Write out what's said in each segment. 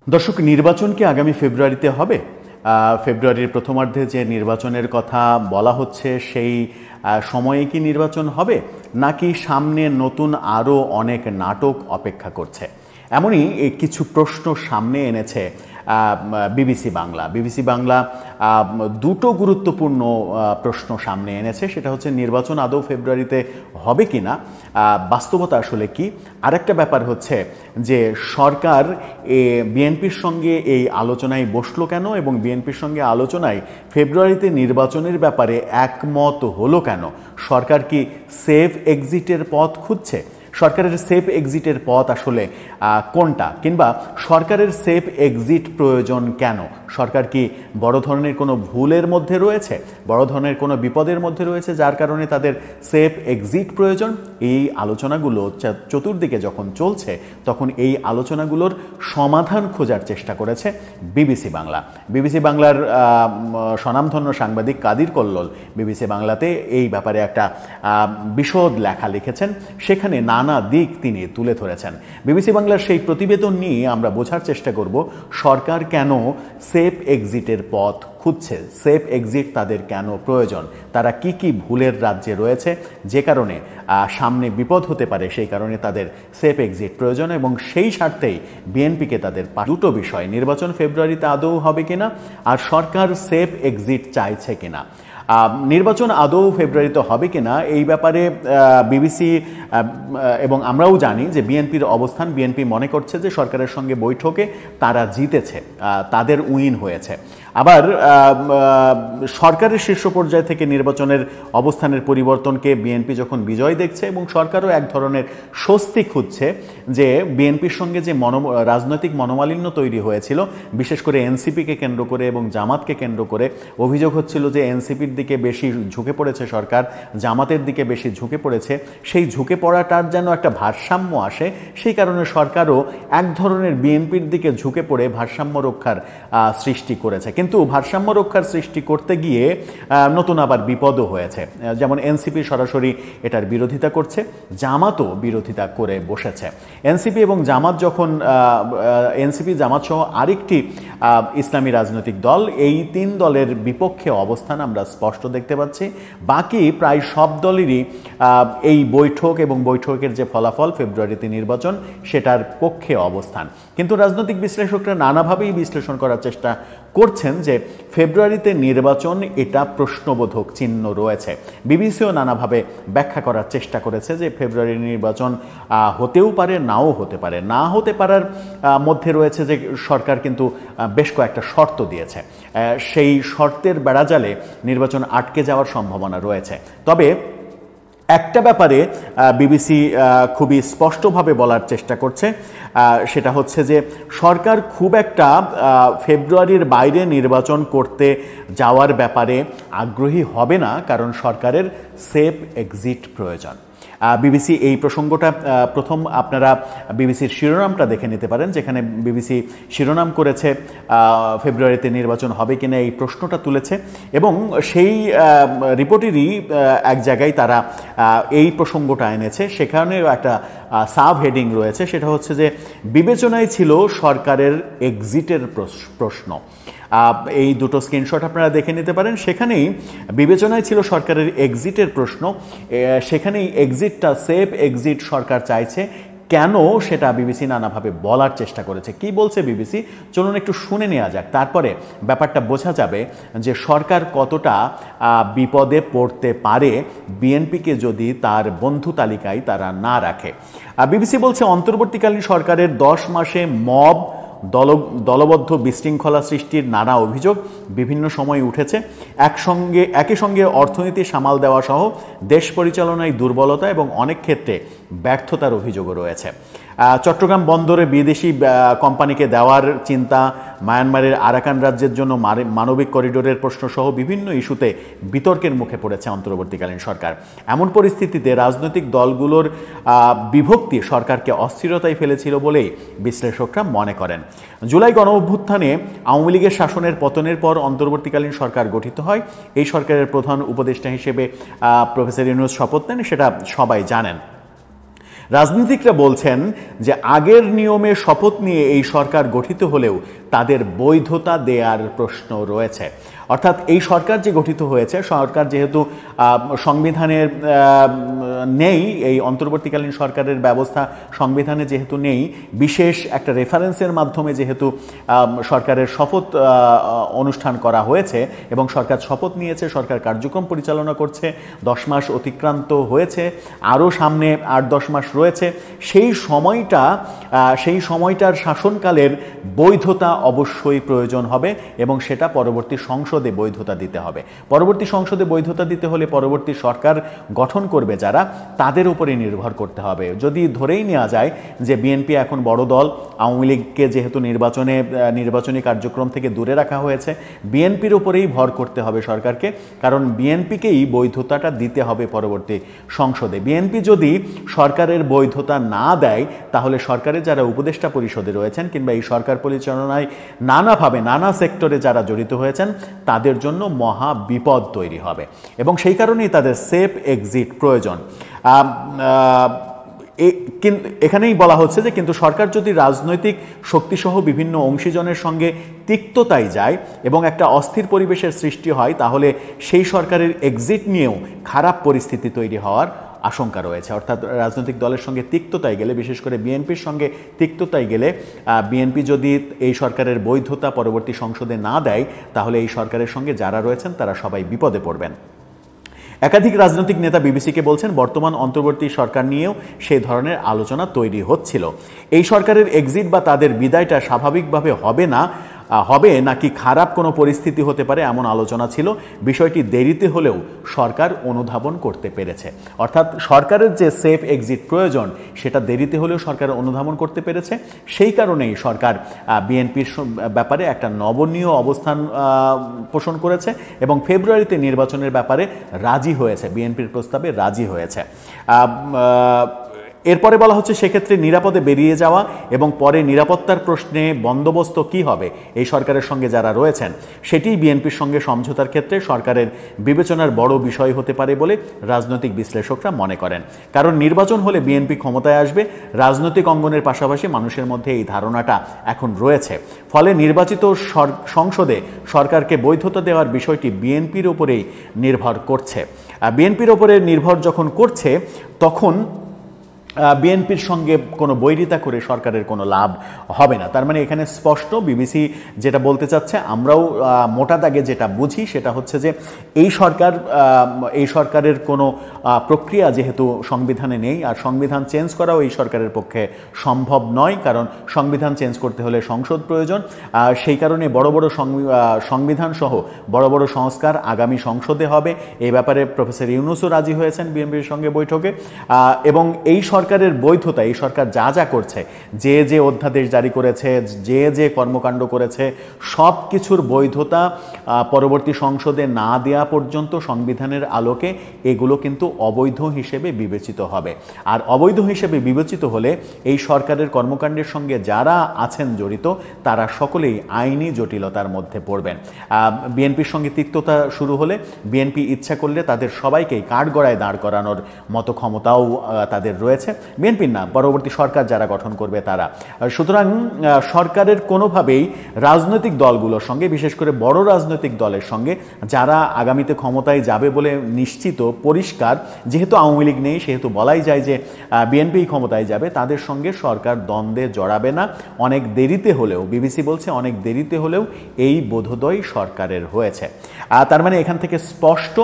দর্শক, নির্বাচন কি আগামী ফেব্রুয়ারিতে হবে? ফেব্রুয়ারির প্রথমার্ধে যে নির্বাচনের কথা বলা হচ্ছে সেই সময়ে কি নির্বাচন হবে, নাকি সামনে নতুন আরও অনেক নাটক অপেক্ষা করছে? এমনই কিছু প্রশ্ন সামনে এনেছে বিবিসি বাংলা। বিবিসি বাংলা দুটো গুরুত্বপূর্ণ প্রশ্ন সামনে এনেছে। সেটা হচ্ছে নির্বাচন আদৌ ফেব্রুয়ারিতে হবে কি না, বাস্তবতা আসলে কি। আরেকটা ব্যাপার হচ্ছে যে সরকার বিএনপির সঙ্গে এই আলোচনায় বসলো কেন, এবং বিএনপির সঙ্গে আলোচনায় ফেব্রুয়ারিতে নির্বাচনের ব্যাপারে একমত হলো কেন? সরকার কি সেফ এক্সিটের পথ খুঁজছে? সরকারের সেফ এক্সিটের পথ আসলে কোনটা, কিংবা সরকারের সেফ এক্সিট প্রয়োজন কেন? সরকার কি বড় ধরনের কোনো ভুলের মধ্যে রয়েছে, বড় ধরনের কোনো বিপদের মধ্যে রয়েছে, যার কারণে তাদের সেফ এক্সিট প্রয়োজন? এই আলোচনাগুলো চতুর্দিকে যখন চলছে, তখন এই আলোচনাগুলোর সমাধান খোঁজার চেষ্টা করেছে বিবিসি বাংলা। বিবিসি বাংলার স্বনামধন্য সাংবাদিক কাদির কল্লোল বিবিসি বাংলাতে এই ব্যাপারে একটা বিশদ লেখা লিখেছেন। সেখানে নানা দিক তিনি তুলে ধরেছেন। বিবিসি বাংলার সেই প্রতিবেদন নিয়ে আমরা বোঝার চেষ্টা করব সরকার কেন সেফ এক্সিটের পথ খুঁজছে, সেফ এক্সিট তাদের কেন প্রয়োজন, তারা কি কি ভুলের রাজ্যে রয়েছে যে কারণে সামনে বিপদ হতে পারে, সেই কারণে তাদের সেফ এক্সিট প্রয়োজন, এবং সেই স্বার্থেই বিএনপিকে তাদের দুটো বিষয়, নির্বাচন ফেব্রুয়ারিতে আদৌ হবে কিনা আর সরকার সেফ এক্সিট চাইছে কিনা। নির্বাচন আদৌ ফেব্রুয়ারিতে হবে কিনা এই ব্যাপারে বিবিসি এবং আমরাও জানি যে বিএনপির অবস্থান, বিএনপি মনে করছে যে সরকারের সঙ্গে বৈঠকে তারা জিতেছে, তাদের উইন হয়েছে। আবার সরকারের শীর্ষ পর্যায় থেকে নির্বাচনের অবস্থানের পরিবর্তনকে বিএনপি যখন বিজয় দেখছে, এবং সরকারও এক ধরনের স্বস্তি খুঁজছে যে বিএনপির সঙ্গে যে রাজনৈতিক মনোমালিন্য তৈরি হয়েছিল, বিশেষ করে এনসিপিকে কেন্দ্র করে এবং জামাতকে কেন্দ্র করে অভিযোগ হচ্ছিল যে এনসিপির দিকে বেশি ঝুঁকে পড়েছে সরকার, জামাতের দিকে বেশি ঝুঁকে পড়েছে, সেই ঝুঁকে পড়াটার যেন একটা ভারসাম্য আসে, সেই কারণে সরকারও এক ধরনের বিএনপির দিকে ঝুঁকে পড়ে ভারসাম্য রক্ষার সৃষ্টি করেছে। কিন্তু ভারসাম্য রক্ষার সৃষ্টি করতে গিয়ে নতুন আবার বিপদও হয়েছে। যেমন এনসিপি সরাসরি এটার বিরোধিতা করছে, জামাতও বিরোধিতা করে বসেছে। এনসিপি এবং জামাত যখন এনসিপি জামাত সহ আরেকটি ইসলামী রাজনৈতিক দল, এই তিন দলের বিপক্ষে অবস্থান আমরা স্পষ্ট দেখতে পাচ্ছি। বাকি প্রায় সব দলেরই এই বৈঠক এবং বৈঠকের যে ফলাফল ফেব্রুয়ারিতে নির্বাচন, সেটার পক্ষে অবস্থান। কিন্তু রাজনৈতিক বিশ্লেষকরা নানাভাবেই বিশ্লেষণ করার চেষ্টা করছেন যে ফেব্রুয়ারিতে নির্বাচন এটা প্রশ্নবোধক চিহ্ন রয়েছে। বিবিসিও নানাভাবে ব্যাখ্যা করার চেষ্টা করেছে যে ফেব্রুয়ারি নির্বাচন হতেও পারে, নাও হতে পারে। না হতে পারার মধ্যে রয়েছে যে সরকার কিন্তু বেশ কয়েকটা শর্ত দিয়েছে, সেই শর্তের বেড়াজালে নির্বাচন আটকে যাওয়ার সম্ভাবনা রয়েছে। তবে একটা ব্যাপারে বিবিসি খুবই স্পষ্টভাবে বলার চেষ্টা করছে, সেটা হচ্ছে যে সরকার খুব একটা ফেব্রুয়ারির বাইরে নির্বাচন করতে যাওয়ার ব্যাপারে আগ্রহী হবে না, কারণ সরকারের সেফ এক্সিট প্রয়োজন। বিবিসি এই প্রসঙ্গটা প্রথম আপনারা বিবিসির শিরোনামটা দেখে নিতে পারেন, যেখানে বিবিসি শিরোনাম করেছে ফেব্রুয়ারিতে নির্বাচন হবে কিনা এই প্রশ্নটা তুলেছে, এবং সেই রিপোর্টেরই এক জায়গায় তারা এই প্রসঙ্গটা এনেছে। সেখানেও একটা সাব হেডিং রয়েছে, সেটা হচ্ছে যে বিবেচনায় ছিল সরকারের এক্সিটের প্রশ্ন। এই দুটো স্ক্রিনশট আপনারা দেখে নিতে পারেন। সেখানেই বিবেচনায় ছিল সরকারের এক্সিটের প্রশ্ন, সেখানেই এক্সিটটা সেফ এক্সিট সরকার চাইছে কেন, সেটা বিবিসি নানাভাবে বলার চেষ্টা করেছে। কি বলছে বিবিসি চলুন একটু শুনে নেওয়া যাক, তারপরে ব্যাপারটা বোঝা যাবে যে সরকার কতটা বিপদে পড়তে পারে বিএনপিকে যদি তার বন্ধু তালিকায় তারা না রাখে। বিবিসি বলছে অন্তর্বর্তীকালীন সরকারের 10 মাসে মব, দলবদ্ধ বিশৃঙ্খলা সৃষ্টির নানা অভিযোগ বিভিন্ন সময় উঠেছে। একই সঙ্গে অর্থনীতি সামাল দেওয়া সহ দেশ পরিচালনায় দুর্বলতা এবং অনেক ক্ষেত্রে ব্যর্থতার অভিযোগও রয়েছে। চট্টগ্রাম বন্দরে বিদেশি কোম্পানিকে দেওয়ার চিন্তা, মায়ানমারের আরাকান রাজ্যের জন্য মানবিক করিডোরের প্রশ্ন সহ বিভিন্ন ইস্যুতে বিতর্কের মুখে পড়েছে অন্তর্বর্তীকালীন সরকার। এমন পরিস্থিতিতে রাজনৈতিক দলগুলোর বিভক্তি সরকারকে অস্থিরতায় ফেলেছিল বলেই বিশ্লেষকরা মনে করেন। জুলাই গণঅভ্যুত্থানে আওয়ামী লীগের শাসনের পতনের পর অন্তর্বর্তীকালীন সরকার গঠিত হয়। এই সরকারের প্রধান উপদেষ্টা হিসেবে প্রফেসর ইউনূস শপথ নেন, সেটা সবাই জানেন। রাজনীতিকরা বলছেন যে আগের নিয়মে শপথ নিয়ে এই সরকার গঠিত হলেও তাদের বৈধতা দেয়ার প্রশ্ন রয়েছে। অর্থাৎ এই সরকার যে গঠিত হয়েছে, সরকার যেহেতু সংবিধানের নেই, এই অন্তর্বর্তীকালীন সরকারের ব্যবস্থা সংবিধানে যেহেতু নেই, বিশেষ একটা রেফারেন্সের মাধ্যমে যেহেতু সরকারের শপথ অনুষ্ঠান করা হয়েছে এবং সরকার শপথ নিয়েছে, সরকার কার্যক্রম পরিচালনা করছে, 10 মাস অতিক্রান্ত হয়েছে, আরও সামনে 8-10 মাস রয়েছে, সেই সময়টার শাসনকালের বৈধতা অবশ্যই প্রয়োজন হবে এবং সেটা পরবর্তী সংসদে বৈধতা দিতে হবে। পরবর্তী সংসদে বৈধতা দিতে হলে পরবর্তী সরকার গঠন করবে যারা, তাদের উপরে নির্ভর করতে হবে। যদি ধরেই নেওয়া যায় যে বিএনপি এখন বড় দল, আওয়ামী লীগকে যেহেতু নির্বাচনী কার্যক্রম থেকে দূরে রাখা হয়েছে, বিএনপির উপরেই ভর করতে হবে সরকারকে, কারণ বিএনপিকেই বৈধতাটা দিতে হবে পরবর্তী সংসদে। বিএনপি যদি সরকারের বৈধতা না দেয়, তাহলে সরকারের যারা উপদেষ্টা পরিষদে রয়েছেন কিংবা এই সরকার পরিচালনায় নানাভাবে নানা সেক্টরে যারা জড়িত হয়েছেন, তাদের জন্য মহা বিপদ তৈরি হবে এবং সেই কারণেই তাদের সেফ এক্সিট প্রয়োজন। এখানেই বলা হচ্ছে যে কিন্তু সরকার যদি রাজনৈতিক শক্তিসহ বিভিন্ন অংশীজনের সঙ্গে তিক্ততায় যায় এবং একটা অস্থির পরিবেশের সৃষ্টি হয়, তাহলে সেই সরকারের এক্সিট নিয়েও খারাপ পরিস্থিতি তৈরি হওয়ার আশঙ্কা রয়েছে। অর্থাৎ রাজনৈতিক দলের সঙ্গে তিক্ততায় গেলে, বিশেষ করে বিএনপির সঙ্গে তিক্ততায় গেলে, বিএনপি যদি এই সরকারের বৈধতা পরবর্তী সংসদে না দেয়, তাহলে এই সরকারের সঙ্গে যারা রয়েছেন তারা সবাই বিপদে পড়বেন। একাধিক রাজনৈতিক নেতা বিবিসিকে বলছেন বর্তমান অন্তর্বর্তী সরকার নিয়েও সেই ধরনের আলোচনা তৈরি হচ্ছিল। এই সরকারের এক্সিট বা তাদের বিদায়টা স্বাভাবিকভাবে হবে নাকি খারাপ কোনো পরিস্থিতি হতে পারে, এমন আলোচনা ছিল। বিষয়টি দেরিতে হলেও সরকার অনুধাবন করতে পেরেছে। অর্থাৎ সরকারের যে সেফ এক্সিট প্রয়োজন, সেটা দেরিতে হলেও সরকার অনুধাবন করতে পেরেছে। সেই কারণেই সরকার বিএনপির ব্যাপারে একটা নমনীয় অবস্থান পোষণ করেছে এবং ফেব্রুয়ারিতে নির্বাচনের ব্যাপারে রাজি হয়েছে, বিএনপির প্রস্তাবে রাজি হয়েছে। এরপরে বলা হচ্ছে সেক্ষেত্রে নিরাপদে বেরিয়ে যাওয়া এবং পরে নিরাপত্তার প্রশ্নে বন্দোবস্ত কি হবে এই সরকারের সঙ্গে যারা রয়েছেন, সেটিই বিএনপির সঙ্গে সমঝোতার ক্ষেত্রে সরকারের বিবেচনার বড় বিষয় হতে পারে বলে রাজনৈতিক বিশ্লেষকরা মনে করেন। কারণ নির্বাচন হলে বিএনপি ক্ষমতায় আসবে, রাজনৈতিক অঙ্গনের পাশাপাশি মানুষের মধ্যে এই ধারণাটা এখন রয়েছে। ফলে নির্বাচিত সংসদে সরকারকে বৈধতা দেওয়ার বিষয়টি বিএনপির ওপরেই নির্ভর করছে। বিএনপির ওপরে নির্ভর যখন করছে, তখন বিএনপির সঙ্গে কোনো বৈরিতা করে সরকারের কোনো লাভ হবে না। তার মানে এখানে স্পষ্ট বিবিসি যেটা বলতে চাচ্ছে, আমরাও মোটা দাগে যেটা বুঝি সেটা হচ্ছে যে এই সরকারের কোনো প্রক্রিয়া যেহেতু সংবিধানে নেই, আর সংবিধান চেঞ্জ করাও এই সরকারের পক্ষে সম্ভব নয়, কারণ সংবিধান চেঞ্জ করতে হলে সংসদ প্রয়োজন। সেই কারণে বড় বড় সংবিধান সহ বড় বড় সংস্কার আগামী সংসদে হবে। এই ব্যাপারে প্রফেসর ইউনূসও রাজি হয়েছেন বিএনপির সঙ্গে বৈঠকে। এবং এই সরকারের বৈধতা, এই সরকার যা যা করছে, যে অধ্যাদেশ জারি করেছে, যে কর্মকাণ্ড করেছে, সব কিছুর বৈধতা পরবর্তী সংসদে না দেওয়া পর্যন্ত সংবিধানের আলোকে এগুলো কিন্তু অবৈধ হিসেবে বিবেচিত হবে। আর অবৈধ হিসেবে বিবেচিত হলে এই সরকারের কর্মকাণ্ডের সঙ্গে যারা আছেন জড়িত, তারা সকলেই আইনি জটিলতার মধ্যে পড়বেন। বিএনপির সঙ্গে তিক্ততা শুরু হলে বিএনপি ইচ্ছা করলে তাদের সবাইকেই কাঠগড়ায় দাঁড় করানোর মতো ক্ষমতাও তাদের রয়েছে। বিএনপির না, পরবর্তী সরকার যারা গঠন করবে তারা। সুতরাং সরকারের কোনোভাবেই রাজনৈতিক দলগুলোর সঙ্গে, বিশেষ করে বড় রাজনৈতিক দলের সঙ্গে যারা আগামীতে ক্ষমতায় যাবে বলে নিশ্চিত, পরিষ্কার, যেহেতু আওয়ামী লীগ নেই সেহেতু বলাই যায় যে বিএনপি ক্ষমতায় যাবে, তাদের সঙ্গে সরকার দ্বন্দ্বে জড়াবে না। অনেক দেরিতে হলেও, বিবিসি বলছে অনেক দেরিতে হলেও এই বোধোদয় সরকারের হয়েছে। তার মানে এখান থেকে স্পষ্ট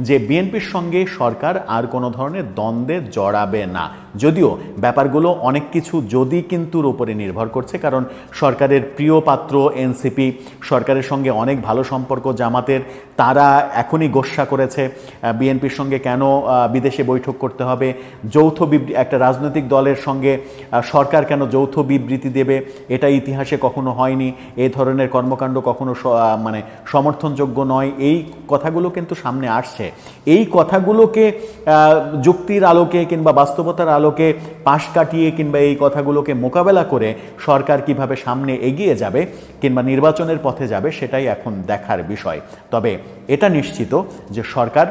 যে বিএনপির সঙ্গে সরকার আর কোনো ধরনের দ্বন্দ্বে জড়াবে না। যদিও ব্যাপারগুলো অনেক কিছু যদি কিন্তুর উপরে নির্ভর করছে, কারণ সরকারের প্রিয় পাত্র এনসিপি, সরকারের সঙ্গে অনেক ভালো সম্পর্ক জামাতের, তারা এখনই গোস্বা করেছে বিএনপির সঙ্গে কেন বিদেশে বৈঠক করতে হবে, একটা রাজনৈতিক দলের সঙ্গে সরকার কেন যৌথ বিবৃতি দেবে, এটা ইতিহাসে কখনো হয়নি, এই ধরনের কর্মকাণ্ড কখনো সমর্থনযোগ্য নয়। এই কথাগুলো কিন্তু সামনে আসছে। এই কথাগুলোকে যুক্তির আলোকে কিংবা বাস্তবতার আলোকে আলোকে পাশ কাটিয়ে কিংবা এই কথাগুলোকে মোকাবেলা করে সরকার কিভাবে সামনে এগিয়ে যাবে কিংবা নির্বাচনের পথে যাবে সেটাই এখন দেখার বিষয়। তবে এটা নিশ্চিত যে সরকার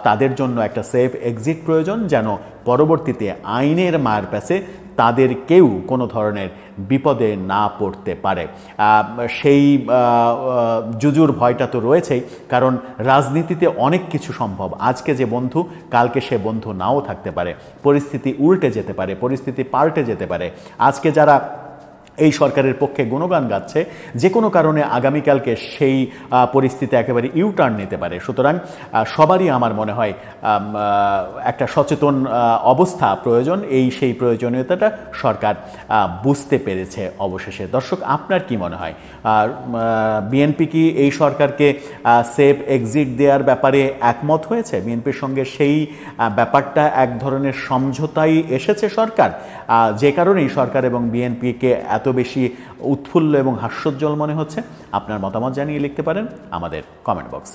তাদের জন্য একটা সেফ এক্সিট প্রয়োজন, যেন পরবর্তীতে আইনের মার প্যাচে তাদের কেউ কোনো ধরনের বিপদে না পড়তে পারে। সেই জুজুর ভয়টা তো রয়েছেই, কারণ রাজনীতিতে অনেক কিছু সম্ভব। আজকে যে বন্ধু কালকে সে বন্ধু নাও থাকতে পারে, পরিস্থিতি উল্টে যেতে পারে, পরিস্থিতি পাল্টে যেতে পারে। আজকে যারা এই সরকারের পক্ষে গুণগান গাচ্ছে, যে কোনো কারণে আগামীকালকে সেই পরিস্থিতি একেবারে ইউটার্ন নিতে পারে। সুতরাং সবারই আমার মনে হয় একটা সচেতন অবস্থা প্রয়োজন। সেই প্রয়োজনীয়তাটা সরকার বুঝতে পেরেছে অবশেষে। দর্শক, আপনার কি মনে হয়, বিএনপি কি এই সরকারকে সেফ এক্সিট দেওয়ার ব্যাপারে একমত হয়েছে? বিএনপির সঙ্গে সেই ব্যাপারটা এক ধরনের সমঝোতাই এসেছে সরকার, যে কারণেই সরকার এবং বিএনপিকে এত বেশি উৎফুল্ল এবং হাস্যোজ্জ্বল মনে হচ্ছে? আপনার মতামত জানিয়ে লিখতে পারেন আমাদের কমেন্ট বক্সে।